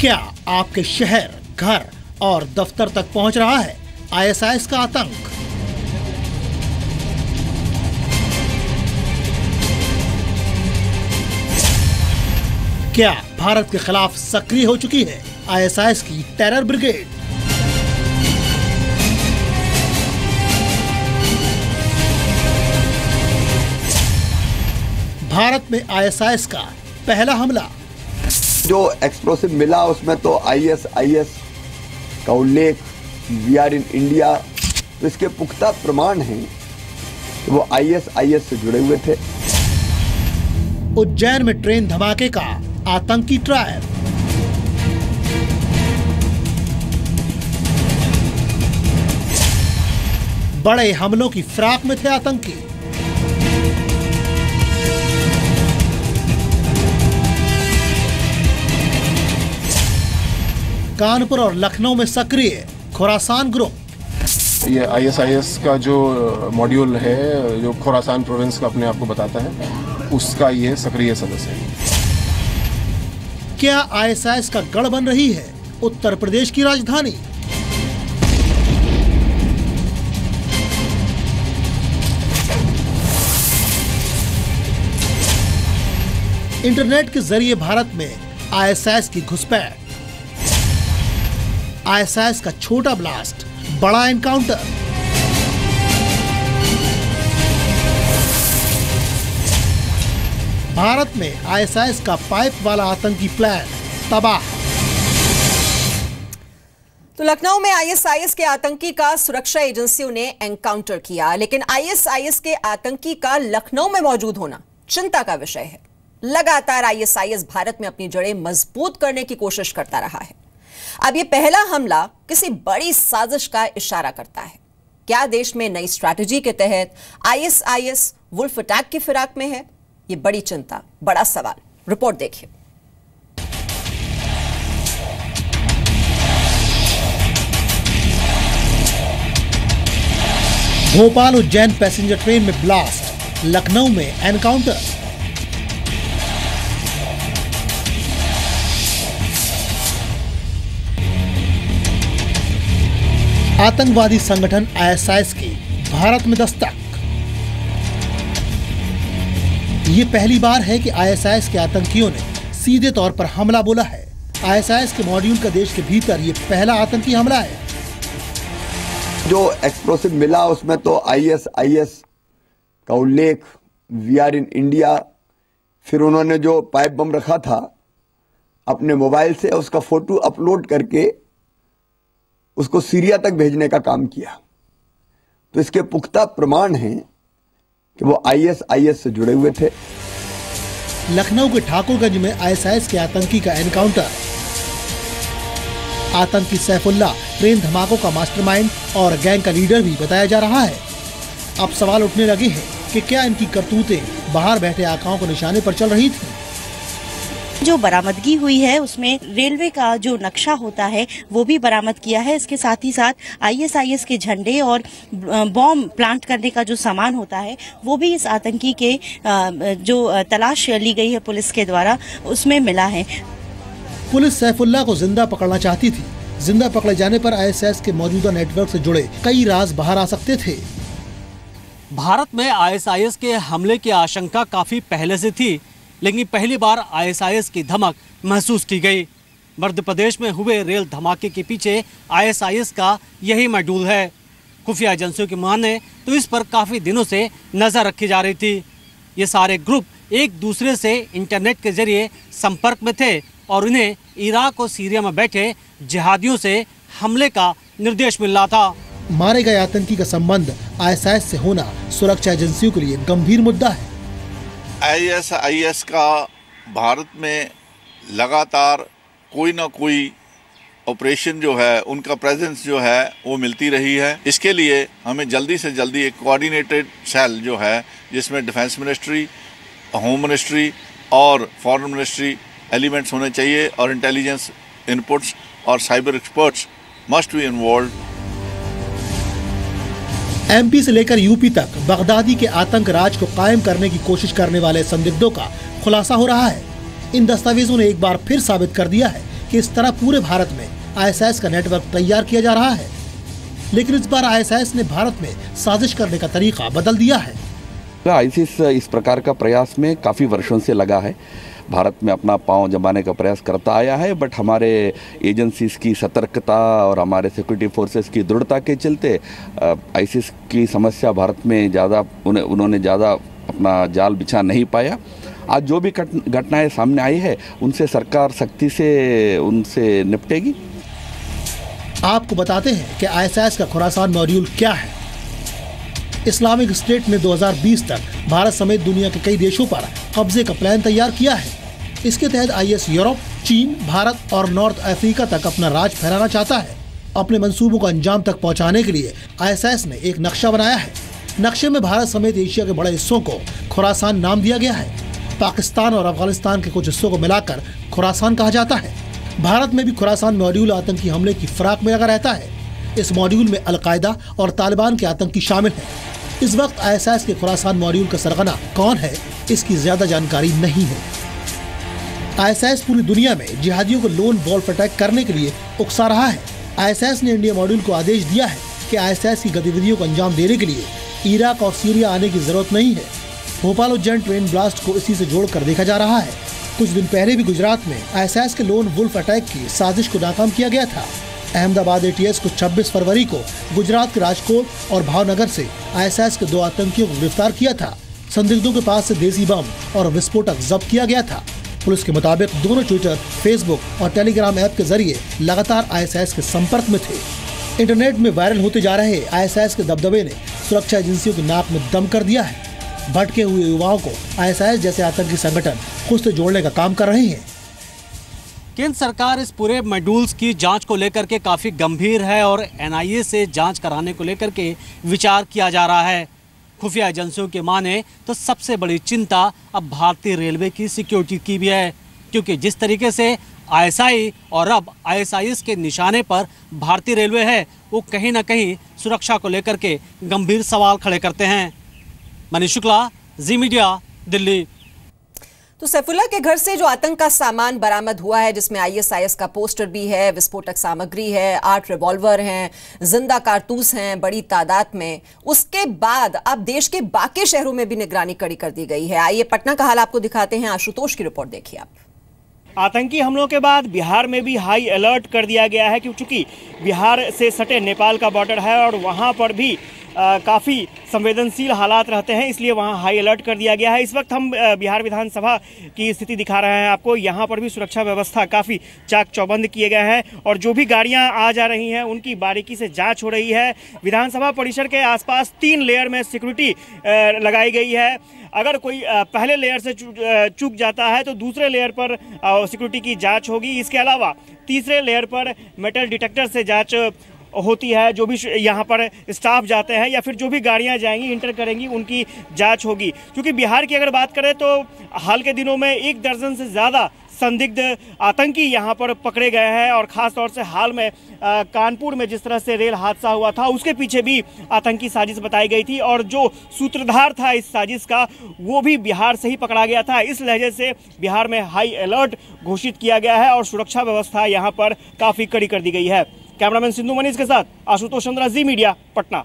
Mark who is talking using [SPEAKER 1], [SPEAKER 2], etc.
[SPEAKER 1] क्या आपके शहर, घर और दफ्तर तक पहुंच रहा है आईएसआईएस का आतंक? क्या भारत के खिलाफ सक्रिय हो चुकी है आईएसआईएस की टेरर ब्रिगेड? भारत में आईएसआईएस का पहला हमला।
[SPEAKER 2] जो एक्सप्लोसिव मिला उसमें तो आईएसआईएस का उल्लेख, वी आर इन इंडिया, तो इसके पुख्ता प्रमाण हैं कि वो आईएसआईएस से जुड़े हुए थे।
[SPEAKER 1] उज्जैन में ट्रेन धमाके का आतंकी ट्रायल। बड़े हमलों की फिराक में थे आतंकी। कानपुर और लखनऊ में सक्रिय खुरासान ग्रुप।
[SPEAKER 3] ये आईएसआईएस का जो मॉड्यूल है, जो खुरासान प्रोविंस का अपने आप को बताता है, उसका ये सक्रिय सदस्य है।
[SPEAKER 1] क्या आईएसआईएस का गढ़ बन रही है उत्तर प्रदेश की राजधानी? इंटरनेट के जरिए भारत में आईएसआईएस की घुसपैठ। आईएसआईएस का छोटा ब्लास्ट, बड़ा एनकाउंटर। भारत में आईएसआईएस का पाइप वाला आतंकी प्लान तबाह।
[SPEAKER 4] तो लखनऊ में आईएसआईएस के आतंकी का सुरक्षा एजेंसियों ने एनकाउंटर किया, लेकिन आईएसआईएस के आतंकी का लखनऊ में मौजूद होना चिंता का विषय है। लगातार आईएसआईएस भारत में अपनी जड़ें मजबूत करने की कोशिश करता रहा है। अब ये पहला हमला किसी बड़ी साजिश का इशारा करता है। क्या देश में नई स्ट्रैटेजी के तहत आईएसआईएस वुल्फ अटैक की फिराक में है? ये बड़ी चिंता, बड़ा सवाल। रिपोर्ट देखिए।
[SPEAKER 1] भोपाल उज्जैन पैसेंजर ट्रेन में ब्लास्ट, लखनऊ में एनकाउंटर। आतंकवादी संगठन आईएसआईएस की भारत में दस्तक। ये पहली बार है कि आईएसआईएस के आतंकियों ने सीधे तौर पर हमला बोला है। आईएसआईएस के मॉड्यूल का देश के भीतर ये पहला आतंकी हमला है।
[SPEAKER 2] जो एक्सप्लोसिव मिला उसमें तो आईएसआईएस का उल्लेख, वी आर इन इंडिया, फिर उन्होंने जो पाइप बम रखा था अपने मोबाइल से उसका फोटो अपलोड करके उसको सीरिया तक भेजने का काम किया। तो इसके पुख्ता प्रमाण हैं कि वो आईएसआईएस से जुड़े हुए थे।
[SPEAKER 1] लखनऊ के ठाकुरगंज में आईएसआईएस के आतंकी का एनकाउंटर। आतंकी सैफुल्ला ट्रेन धमाकों का मास्टरमाइंड और गैंग का लीडर भी बताया जा रहा है। अब सवाल उठने लगे हैं कि क्या इनकी करतूतें बाहर बैठे आकाओं को निशाने पर चल रही थी?
[SPEAKER 5] जो बरामदगी हुई है उसमें रेलवे का जो नक्शा होता है वो भी बरामद किया है। इसके साथ ही साथ आईएसआईएस के झंडे और बॉम्ब प्लांट करने का जो सामान होता है वो भी इस आतंकी के जो तलाश ली गई है पुलिस के द्वारा उसमें मिला है।
[SPEAKER 1] पुलिस सैफुल्ला को जिंदा पकड़ना चाहती थी। जिंदा पकड़े जाने पर आईएसआईएस के मौजूदा नेटवर्क से जुड़े कई राज बाहर आ सकते थे।
[SPEAKER 6] भारत में आईएसआईएस के हमले की आशंका काफी पहले से थी, लेकिन पहली बार आईएसआईएस की धमक महसूस की गई। मध्य प्रदेश में हुए रेल धमाके के पीछे आईएसआईएस का यही मॉड्यूल है। खुफिया एजेंसियों की माने तो इस पर काफ़ी दिनों से नज़र रखी जा रही थी। ये सारे ग्रुप एक दूसरे से इंटरनेट के जरिए संपर्क में थे और उन्हें इराक और सीरिया में बैठे जिहादियों से हमले का निर्देश मिल रहा था।
[SPEAKER 1] मारे गए आतंकी का संबंध आईएसआईएस से होना सुरक्षा एजेंसियों के लिए गंभीर मुद्दा है।
[SPEAKER 7] आईएसआईएस का भारत में लगातार कोई ना कोई ऑपरेशन जो है, उनका प्रेजेंस जो है वो मिलती रही है। इसके लिए हमें जल्दी से जल्दी एक कोऑर्डिनेटेड सेल जो है जिसमें डिफेंस मिनिस्ट्री, होम मिनिस्ट्री और फॉरेन मिनिस्ट्री एलिमेंट्स होने चाहिए और इंटेलिजेंस इनपुट्स और cyber experts must be involve.
[SPEAKER 1] MP से लेकर यूपी तक बगदादी के आतंक राज को कायम करने की कोशिश करने वाले संदिग्धों का खुलासा हो रहा है। इन दस्तावेजों ने एक बार फिर साबित कर दिया है कि इस तरह पूरे भारत में ISIS का नेटवर्क तैयार किया जा रहा है, लेकिन इस बार ISIS ने भारत में साजिश करने का तरीका बदल दिया है।
[SPEAKER 8] आईसिस इस प्रकार का प्रयास में काफ़ी वर्षों से लगा है, भारत में अपना पांव जमाने का प्रयास करता आया है, बट हमारे एजेंसीज की सतर्कता और हमारे सिक्योरिटी फोर्सेस की दृढ़ता के चलते आईसिस की समस्या भारत में ज़्यादा उन्होंने ज़्यादा अपना जाल बिछा नहीं पाया। आज जो भी घटनाएं सामने आई है उनसे सरकार सख्ती से उनसे निपटेगी।
[SPEAKER 1] आपको बताते हैं कि ISIS का खुरासान मॉड्यूल क्या है। इस्लामिक स्टेट ने 2020 तक भारत समेत दुनिया के कई देशों पर कब्जे का प्लान तैयार किया है। इसके तहत IS यूरोप, चीन, भारत और नॉर्थ अफ्रीका तक अपना राज फैलाना चाहता है। अपने मंसूबों को अंजाम तक पहुंचाने के लिए ISIS ने एक नक्शा बनाया है। नक्शे में भारत समेत एशिया के बड़े हिस्सों को खुरासान नाम दिया गया है। पाकिस्तान और अफगानिस्तान के कुछ हिस्सों को मिलाकर खुरासान कहा जाता है। भारत में भी खुरासान मॉड्यूल आतंकी हमले की फिराक में लगा रहता है। इस मॉड्यूल में अलकायदा और तालिबान के आतंकी शामिल हैं। इस वक्त ISIS के खुरासान मॉड्यूल का सरगना कौन है, इसकी ज्यादा जानकारी नहीं है। ISIS पूरी दुनिया में जिहादियों को लोन वॉल्फ अटैक करने के लिए उकसा रहा है। ISIS ने इंडिया मॉड्यूल को आदेश दिया है कि ISIS की गतिविधियों को अंजाम देने के लिए इराक और सीरिया आने की जरूरत नहीं है। भोपाल उज्जैन ट्रेन ब्लास्ट को इसी से जोड़कर देखा जा रहा है। कुछ दिन पहले भी गुजरात में ISIS के लोन वुल्फ अटैक की साजिश को नाकाम किया गया था। अहमदाबाद ATS को 26 फरवरी को गुजरात के राजकोट और भावनगर से ISIS के 2 आतंकियों को गिरफ्तार किया था। संदिग्धों के पास से देसी बम और विस्फोटक जब्त किया गया था। पुलिस के मुताबिक दोनों ट्विटर, फेसबुक और टेलीग्राम ऐप के जरिए लगातार ISIS के संपर्क में थे। इंटरनेट में वायरल होते जा रहे ISIS के दबदबे ने सुरक्षा एजेंसियों की नाक में दम कर दिया है। भटके हुए युवाओं को ISIS जैसे आतंकी संगठन खुद से जोड़ने का काम कर रहे हैं।
[SPEAKER 6] केंद्र सरकार इस पूरे मॉड्यूल्स की जांच को लेकर के काफ़ी गंभीर है और NIA से जांच कराने को लेकर के विचार किया जा रहा है। खुफिया एजेंसियों के माने तो सबसे बड़ी चिंता अब भारतीय रेलवे की सिक्योरिटी की भी है, क्योंकि जिस तरीके से ISI और अब ISIS के निशाने पर भारतीय रेलवे है, वो कहीं ना कहीं सुरक्षा को लेकर के गंभीर सवाल खड़े करते हैं। मनीष शुक्ला, जी मीडिया, दिल्ली।
[SPEAKER 4] तो सैफुल्लाह के घर से जो आतंक का सामान बरामद हुआ है, जिसमें ISIS का पोस्टर भी है, विस्फोटक सामग्री है, 8 रिवॉल्वर हैं, जिंदा कारतूस हैं बड़ी तादाद में, उसके बाद अब देश के बाकी शहरों में भी निगरानी कड़ी कर दी गई है। आइए पटना का हाल आपको दिखाते हैं। आशुतोष की रिपोर्ट देखिए आप।
[SPEAKER 9] आतंकी हमलों के बाद बिहार में भी हाई अलर्ट कर दिया गया है, क्योंकि बिहार से सटे नेपाल का बॉर्डर है और वहां पर भी काफ़ी संवेदनशील हालात रहते हैं, इसलिए वहां हाई अलर्ट कर दिया गया है। इस वक्त हम बिहार विधानसभा की स्थिति दिखा रहे हैं आपको। यहां पर भी सुरक्षा व्यवस्था काफ़ी चाक चौबंद किए गए हैं और जो भी गाड़ियां आ जा रही हैं उनकी बारीकी से जांच हो रही है। विधानसभा परिसर के आसपास 3 लेयर में सिक्योरिटी लगाई गई है। अगर कोई पहले लेयर से चूक जाता है तो दूसरे लेयर पर सिक्योरिटी की जांच होगी। इसके अलावा तीसरे लेयर पर मेटल डिटेक्टर से जांच होती है। जो भी यहाँ पर स्टाफ जाते हैं या फिर जो भी गाड़ियाँ जाएंगी, इंटर करेंगी, उनकी जांच होगी। क्योंकि बिहार की अगर बात करें तो हाल के दिनों में 1 दर्जन से ज़्यादा संदिग्ध आतंकी यहाँ पर पकड़े गए हैं और ख़ास तौर से हाल में कानपुर में जिस तरह से रेल हादसा हुआ था, उसके पीछे भी आतंकी साजिश बताई गई थी और जो सूत्रधार था इस साजिश का वो भी बिहार से ही पकड़ा गया था। इस लहजे से बिहार में हाई अलर्ट घोषित किया गया है और सुरक्षा व्यवस्था यहाँ पर काफ़ी कड़ी कर दी गई है। कैमरामैन सिंधु मनीष के साथ आशुतोष चंद्रा, जी मीडिया, पटना।